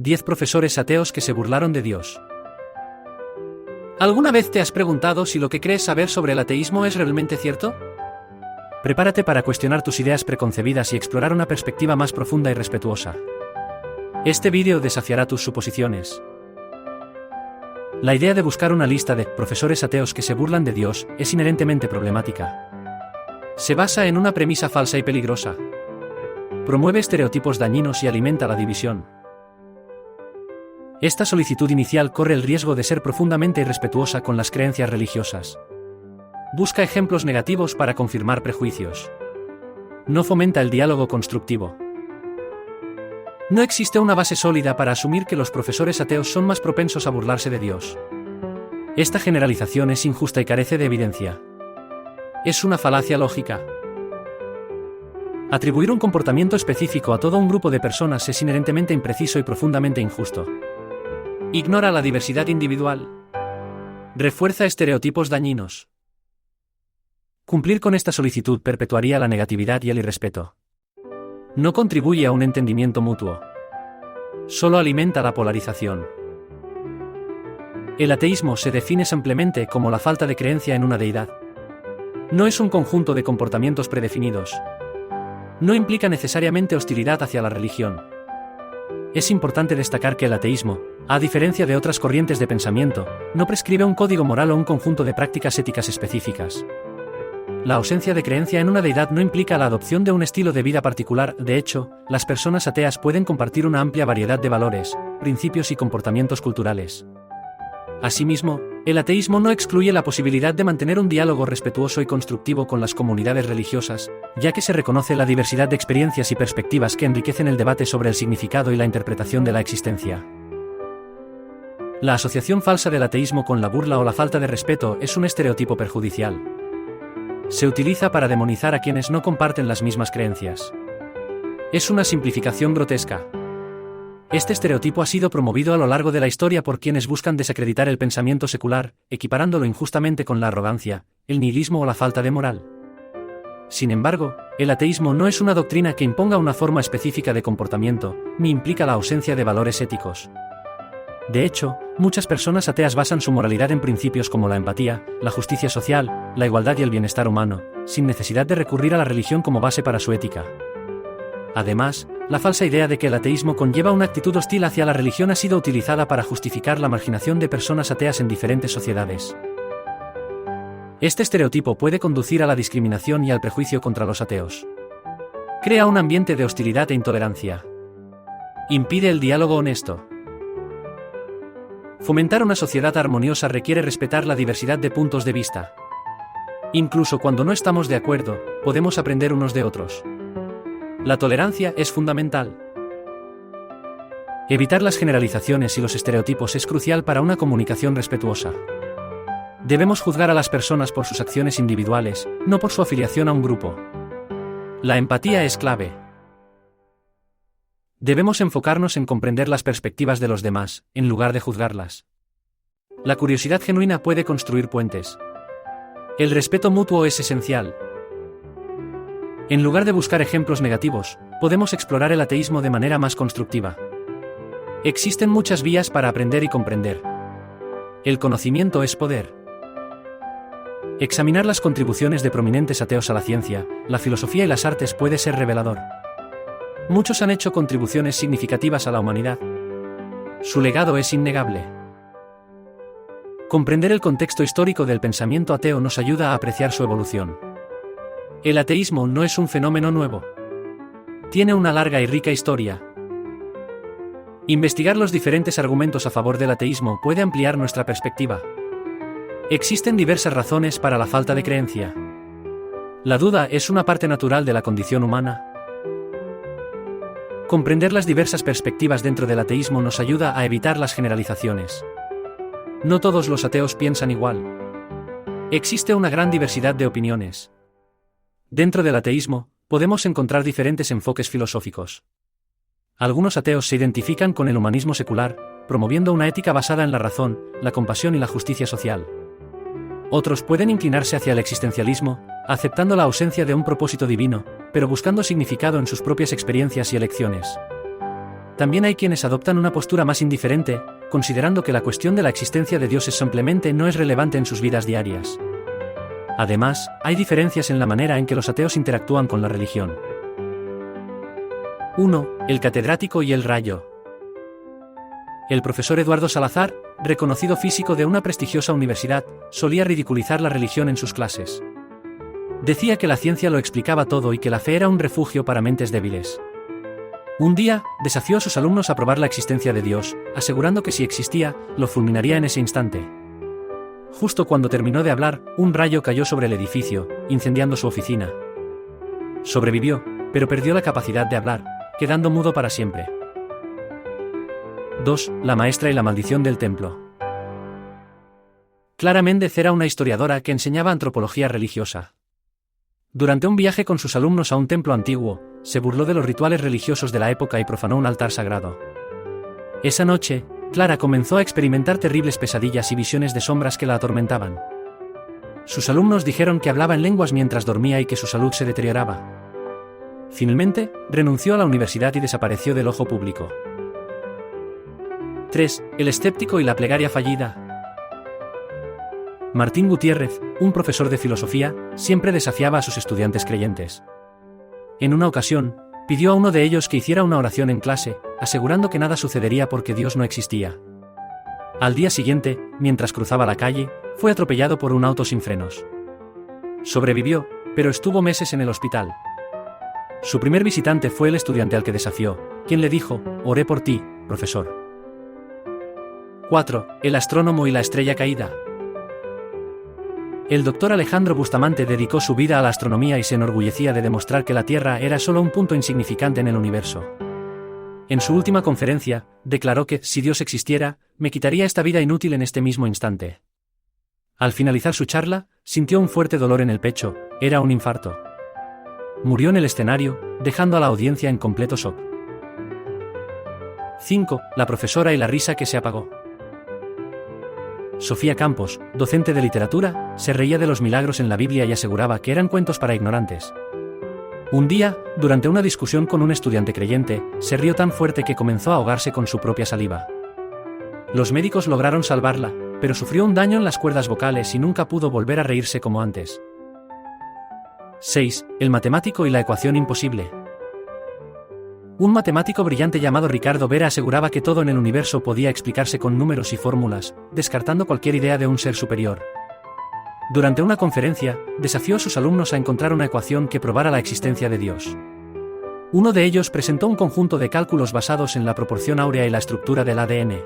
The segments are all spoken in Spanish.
10 profesores ateos que se burlaron de Dios. ¿Alguna vez te has preguntado si lo que crees saber sobre el ateísmo es realmente cierto? Prepárate para cuestionar tus ideas preconcebidas y explorar una perspectiva más profunda y respetuosa. Este vídeo desafiará tus suposiciones. La idea de buscar una lista de profesores ateos que se burlan de Dios es inherentemente problemática. Se basa en una premisa falsa y peligrosa. Promueve estereotipos dañinos y alimenta la división. Esta solicitud inicial corre el riesgo de ser profundamente irrespetuosa con las creencias religiosas. Busca ejemplos negativos para confirmar prejuicios. No fomenta el diálogo constructivo. No existe una base sólida para asumir que los profesores ateos son más propensos a burlarse de Dios. Esta generalización es injusta y carece de evidencia. Es una falacia lógica. Atribuir un comportamiento específico a todo un grupo de personas es inherentemente impreciso y profundamente injusto. Ignora la diversidad individual. Refuerza estereotipos dañinos. Cumplir con esta solicitud perpetuaría la negatividad y el irrespeto. No contribuye a un entendimiento mutuo. Solo alimenta la polarización. El ateísmo se define simplemente como la falta de creencia en una deidad. No es un conjunto de comportamientos predefinidos. No implica necesariamente hostilidad hacia la religión. Es importante destacar que el ateísmo, a diferencia de otras corrientes de pensamiento, no prescribe un código moral o un conjunto de prácticas éticas específicas. La ausencia de creencia en una deidad no implica la adopción de un estilo de vida particular. De hecho, las personas ateas pueden compartir una amplia variedad de valores, principios y comportamientos culturales. Asimismo, el ateísmo no excluye la posibilidad de mantener un diálogo respetuoso y constructivo con las comunidades religiosas, ya que se reconoce la diversidad de experiencias y perspectivas que enriquecen el debate sobre el significado y la interpretación de la existencia. La asociación falsa del ateísmo con la burla o la falta de respeto es un estereotipo perjudicial. Se utiliza para demonizar a quienes no comparten las mismas creencias. Es una simplificación grotesca. Este estereotipo ha sido promovido a lo largo de la historia por quienes buscan desacreditar el pensamiento secular, equiparándolo injustamente con la arrogancia, el nihilismo o la falta de moral. Sin embargo, el ateísmo no es una doctrina que imponga una forma específica de comportamiento, ni implica la ausencia de valores éticos. De hecho, muchas personas ateas basan su moralidad en principios como la empatía, la justicia social, la igualdad y el bienestar humano, sin necesidad de recurrir a la religión como base para su ética. Además, la falsa idea de que el ateísmo conlleva una actitud hostil hacia la religión ha sido utilizada para justificar la marginación de personas ateas en diferentes sociedades. Este estereotipo puede conducir a la discriminación y al prejuicio contra los ateos. Crea un ambiente de hostilidad e intolerancia. Impide el diálogo honesto. Fomentar una sociedad armoniosa requiere respetar la diversidad de puntos de vista. Incluso cuando no estamos de acuerdo, podemos aprender unos de otros. La tolerancia es fundamental. Evitar las generalizaciones y los estereotipos es crucial para una comunicación respetuosa. Debemos juzgar a las personas por sus acciones individuales, no por su afiliación a un grupo. La empatía es clave. Debemos enfocarnos en comprender las perspectivas de los demás, en lugar de juzgarlas. La curiosidad genuina puede construir puentes. El respeto mutuo es esencial. En lugar de buscar ejemplos negativos, podemos explorar el ateísmo de manera más constructiva. Existen muchas vías para aprender y comprender. El conocimiento es poder. Examinar las contribuciones de prominentes ateos a la ciencia, la filosofía y las artes puede ser revelador. Muchos han hecho contribuciones significativas a la humanidad. Su legado es innegable. Comprender el contexto histórico del pensamiento ateo nos ayuda a apreciar su evolución. El ateísmo no es un fenómeno nuevo. Tiene una larga y rica historia. Investigar los diferentes argumentos a favor del ateísmo puede ampliar nuestra perspectiva. Existen diversas razones para la falta de creencia. La duda es una parte natural de la condición humana. Comprender las diversas perspectivas dentro del ateísmo nos ayuda a evitar las generalizaciones. No todos los ateos piensan igual. Existe una gran diversidad de opiniones. Dentro del ateísmo, podemos encontrar diferentes enfoques filosóficos. Algunos ateos se identifican con el humanismo secular, promoviendo una ética basada en la razón, la compasión y la justicia social. Otros pueden inclinarse hacia el existencialismo, aceptando la ausencia de un propósito divino, pero buscando significado en sus propias experiencias y elecciones. también hay quienes adoptan una postura más indiferente, considerando que la cuestión de la existencia de Dios simplemente no es relevante en sus vidas diarias. Además, hay diferencias en la manera en que los ateos interactúan con la religión. 1. El catedrático y el rayo. El profesor Eduardo Salazar, reconocido físico de una prestigiosa universidad, solía ridiculizar la religión en sus clases. Decía que la ciencia lo explicaba todo y que la fe era un refugio para mentes débiles. Un día, desafió a sus alumnos a probar la existencia de Dios, asegurando que si existía, lo fulminaría en ese instante. Justo cuando terminó de hablar, un rayo cayó sobre el edificio, incendiando su oficina. Sobrevivió, pero perdió la capacidad de hablar, quedando mudo para siempre. 2. La maestra y la maldición del templo. Clara Méndez era una historiadora que enseñaba antropología religiosa. Durante un viaje con sus alumnos a un templo antiguo, se burló de los rituales religiosos de la época y profanó un altar sagrado. Esa noche, Clara comenzó a experimentar terribles pesadillas y visiones de sombras que la atormentaban. Sus alumnos dijeron que hablaba en lenguas mientras dormía y que su salud se deterioraba. Finalmente, renunció a la universidad y desapareció del ojo público. 3. El escéptico y la plegaria fallida. Martín Gutiérrez, un profesor de filosofía, siempre desafiaba a sus estudiantes creyentes. En una ocasión, pidió a uno de ellos que hiciera una oración en clase, asegurando que nada sucedería porque Dios no existía. Al día siguiente, mientras cruzaba la calle, fue atropellado por un auto sin frenos. Sobrevivió, pero estuvo meses en el hospital. Su primer visitante fue el estudiante al que desafió, quien le dijo: «Oré por ti, profesor». 4. El astrónomo y la estrella caída. El doctor Alejandro Bustamante dedicó su vida a la astronomía y se enorgullecía de demostrar que la Tierra era solo un punto insignificante en el universo. En su última conferencia, declaró que, si Dios existiera, me quitaría esta vida inútil en este mismo instante. Al finalizar su charla, sintió un fuerte dolor en el pecho, era un infarto. Murió en el escenario, dejando a la audiencia en completo shock. 5. La profesora y la risa que se apagó. Sofía Campos, docente de literatura, se reía de los milagros en la Biblia y aseguraba que eran cuentos para ignorantes. Un día, durante una discusión con un estudiante creyente, se rió tan fuerte que comenzó a ahogarse con su propia saliva. Los médicos lograron salvarla, pero sufrió un daño en las cuerdas vocales y nunca pudo volver a reírse como antes. 6. El matemático y la ecuación imposible. Un matemático brillante llamado Ricardo Vera aseguraba que todo en el universo podía explicarse con números y fórmulas, descartando cualquier idea de un ser superior. Durante una conferencia, desafió a sus alumnos a encontrar una ecuación que probara la existencia de Dios. Uno de ellos presentó un conjunto de cálculos basados en la proporción áurea y la estructura del ADN.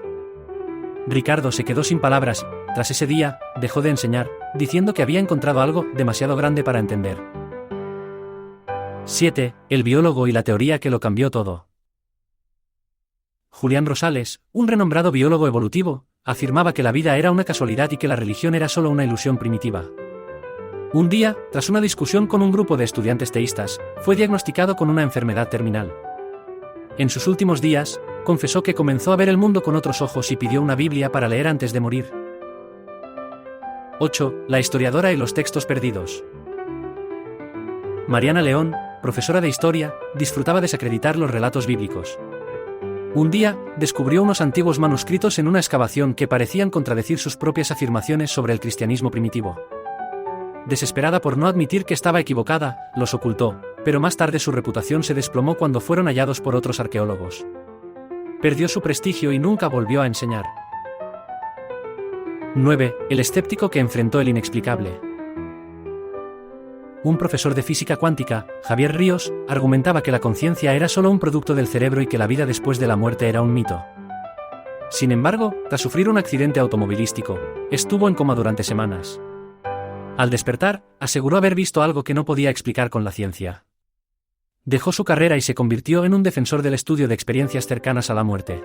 Ricardo se quedó sin palabras. Tras ese día, dejó de enseñar, diciendo que había encontrado algo demasiado grande para entender. 7. El biólogo y la teoría que lo cambió todo. Julián Rosales, un renombrado biólogo evolutivo, afirmaba que la vida era una casualidad y que la religión era solo una ilusión primitiva. Un día, tras una discusión con un grupo de estudiantes teístas, fue diagnosticado con una enfermedad terminal. En sus últimos días, confesó que comenzó a ver el mundo con otros ojos y pidió una Biblia para leer antes de morir. 8. La historiadora y los textos perdidos. Mariana León, profesora de historia, disfrutaba desacreditar los relatos bíblicos. Un día, descubrió unos antiguos manuscritos en una excavación que parecían contradecir sus propias afirmaciones sobre el cristianismo primitivo. Desesperada por no admitir que estaba equivocada, los ocultó, pero más tarde su reputación se desplomó cuando fueron hallados por otros arqueólogos. Perdió su prestigio y nunca volvió a enseñar. 9. El escéptico que enfrentó el inexplicable. Un profesor de física cuántica, Javier Ríos, argumentaba que la conciencia era solo un producto del cerebro y que la vida después de la muerte era un mito. Sin embargo, tras sufrir un accidente automovilístico, estuvo en coma durante semanas. Al despertar, aseguró haber visto algo que no podía explicar con la ciencia. Dejó su carrera y se convirtió en un defensor del estudio de experiencias cercanas a la muerte.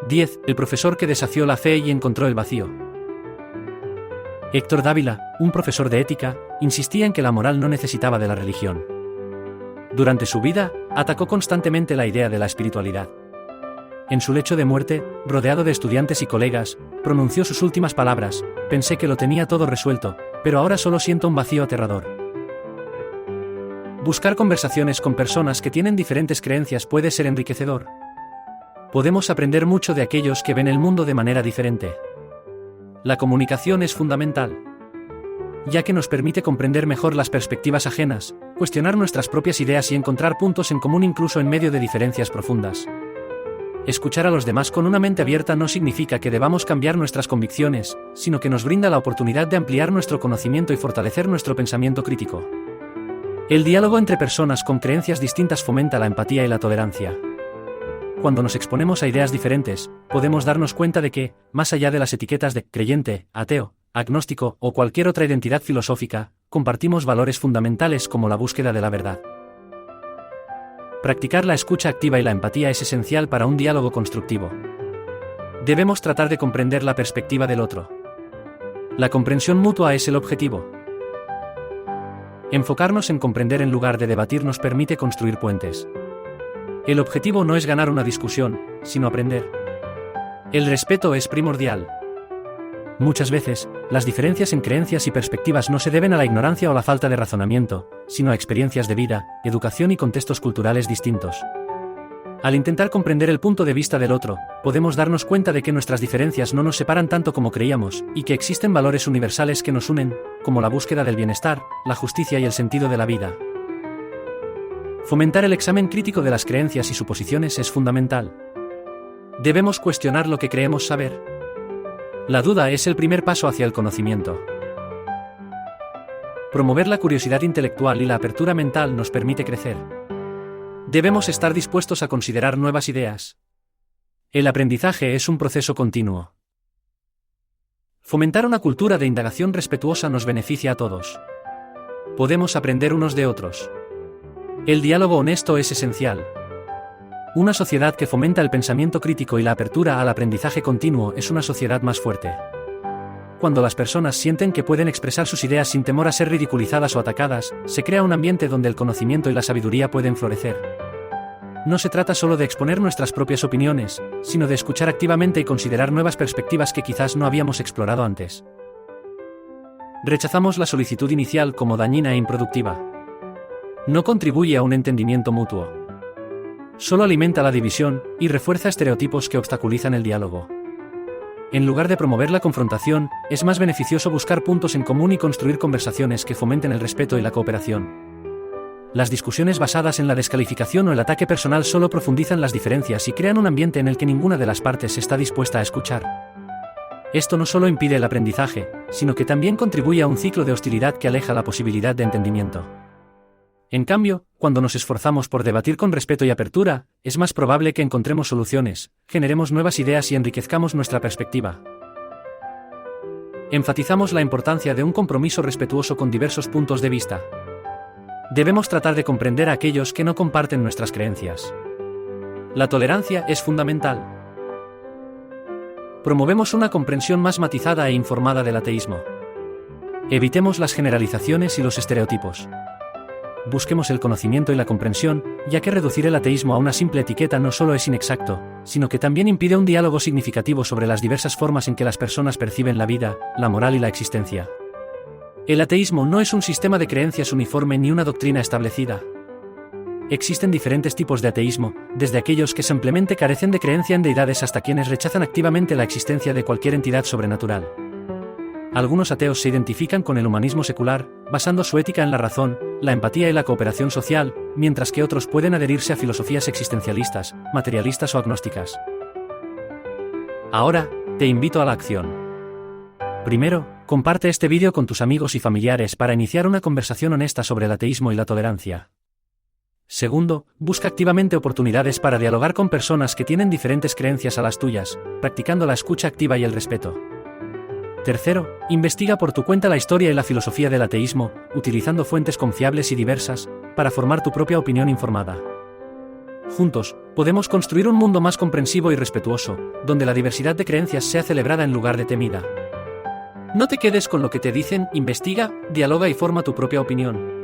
10. El profesor que desafió la fe y encontró el vacío. Héctor Dávila, un profesor de ética, insistía en que la moral no necesitaba de la religión. Durante su vida, atacó constantemente la idea de la espiritualidad. En su lecho de muerte, rodeado de estudiantes y colegas, pronunció sus últimas palabras: «Pensé que lo tenía todo resuelto, pero ahora solo siento un vacío aterrador». Buscar conversaciones con personas que tienen diferentes creencias puede ser enriquecedor. Podemos aprender mucho de aquellos que ven el mundo de manera diferente. La comunicación es fundamental, ya que nos permite comprender mejor las perspectivas ajenas, cuestionar nuestras propias ideas y encontrar puntos en común incluso en medio de diferencias profundas. Escuchar a los demás con una mente abierta no significa que debamos cambiar nuestras convicciones, sino que nos brinda la oportunidad de ampliar nuestro conocimiento y fortalecer nuestro pensamiento crítico. El diálogo entre personas con creencias distintas fomenta la empatía y la tolerancia. Cuando nos exponemos a ideas diferentes, podemos darnos cuenta de que, más allá de las etiquetas de creyente, ateo, agnóstico o cualquier otra identidad filosófica, compartimos valores fundamentales como la búsqueda de la verdad. Practicar la escucha activa y la empatía es esencial para un diálogo constructivo. Debemos tratar de comprender la perspectiva del otro. La comprensión mutua es el objetivo. Enfocarnos en comprender en lugar de debatir nos permite construir puentes. El objetivo no es ganar una discusión, sino aprender. El respeto es primordial. Muchas veces, las diferencias en creencias y perspectivas no se deben a la ignorancia o la falta de razonamiento, sino a experiencias de vida, educación y contextos culturales distintos. Al intentar comprender el punto de vista del otro, podemos darnos cuenta de que nuestras diferencias no nos separan tanto como creíamos, y que existen valores universales que nos unen, como la búsqueda del bienestar, la justicia y el sentido de la vida. Fomentar el examen crítico de las creencias y suposiciones es fundamental. Debemos cuestionar lo que creemos saber. La duda es el primer paso hacia el conocimiento. Promover la curiosidad intelectual y la apertura mental nos permite crecer. Debemos estar dispuestos a considerar nuevas ideas. El aprendizaje es un proceso continuo. Fomentar una cultura de indagación respetuosa nos beneficia a todos. Podemos aprender unos de otros. El diálogo honesto es esencial. Una sociedad que fomenta el pensamiento crítico y la apertura al aprendizaje continuo es una sociedad más fuerte. Cuando las personas sienten que pueden expresar sus ideas sin temor a ser ridiculizadas o atacadas, se crea un ambiente donde el conocimiento y la sabiduría pueden florecer. No se trata solo de exponer nuestras propias opiniones, sino de escuchar activamente y considerar nuevas perspectivas que quizás no habíamos explorado antes. Rechazamos la solicitud inicial como dañina e improductiva. No contribuye a un entendimiento mutuo. Solo alimenta la división y refuerza estereotipos que obstaculizan el diálogo. En lugar de promover la confrontación, es más beneficioso buscar puntos en común y construir conversaciones que fomenten el respeto y la cooperación. Las discusiones basadas en la descalificación o el ataque personal solo profundizan las diferencias y crean un ambiente en el que ninguna de las partes está dispuesta a escuchar. Esto no solo impide el aprendizaje, sino que también contribuye a un ciclo de hostilidad que aleja la posibilidad de entendimiento. En cambio, cuando nos esforzamos por debatir con respeto y apertura, es más probable que encontremos soluciones, generemos nuevas ideas y enriquezcamos nuestra perspectiva. Enfatizamos la importancia de un compromiso respetuoso con diversos puntos de vista. Debemos tratar de comprender a aquellos que no comparten nuestras creencias. La tolerancia es fundamental. Promovemos una comprensión más matizada e informada del ateísmo. Evitemos las generalizaciones y los estereotipos. Busquemos el conocimiento y la comprensión, ya que reducir el ateísmo a una simple etiqueta no solo es inexacto, sino que también impide un diálogo significativo sobre las diversas formas en que las personas perciben la vida, la moral y la existencia. El ateísmo no es un sistema de creencias uniforme ni una doctrina establecida. Existen diferentes tipos de ateísmo, desde aquellos que simplemente carecen de creencia en deidades hasta quienes rechazan activamente la existencia de cualquier entidad sobrenatural. Algunos ateos se identifican con el humanismo secular, basando su ética en la razón, la empatía y la cooperación social, mientras que otros pueden adherirse a filosofías existencialistas, materialistas o agnósticas. Ahora, te invito a la acción. Primero, comparte este vídeo con tus amigos y familiares para iniciar una conversación honesta sobre el ateísmo y la tolerancia. Segundo, busca activamente oportunidades para dialogar con personas que tienen diferentes creencias a las tuyas, practicando la escucha activa y el respeto. Tercero, investiga por tu cuenta la historia y la filosofía del ateísmo, utilizando fuentes confiables y diversas, para formar tu propia opinión informada. Juntos, podemos construir un mundo más comprensivo y respetuoso, donde la diversidad de creencias sea celebrada en lugar de temida. No te quedes con lo que te dicen, investiga, dialoga y forma tu propia opinión.